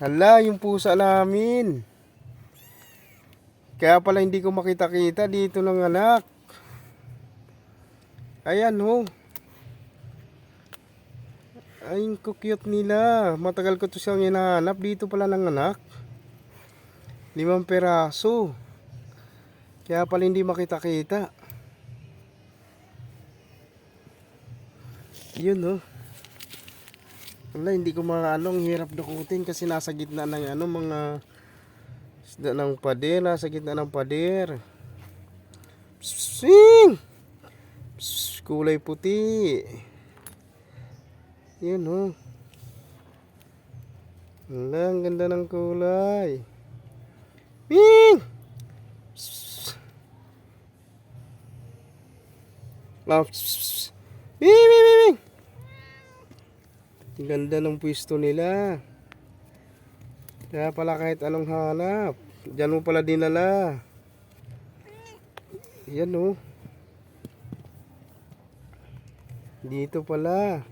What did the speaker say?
Hala, yung pusa namin. Kaya pala hindi ko makita-kita dito ng anak. Ayan ho. Ay, ang cute nila. Matagal ko to siyang hinahanap. Dito pala ng anak. 5 peraso. Kaya pala hindi makita-kita. Yun ho. Wala, hindi ko maano, ang hirap dukutin kasi nasa gitna ng mga isda ng pader, nasa gitna ng pader. Swing! Kulay puti. Yun ho. Wala, ang ganda ng kulay. Swing! Swing! Ganda ng pwesto nila. Kaya pala kahit anong hanap, diyan mo pala dinala. Yan o. Dito pala.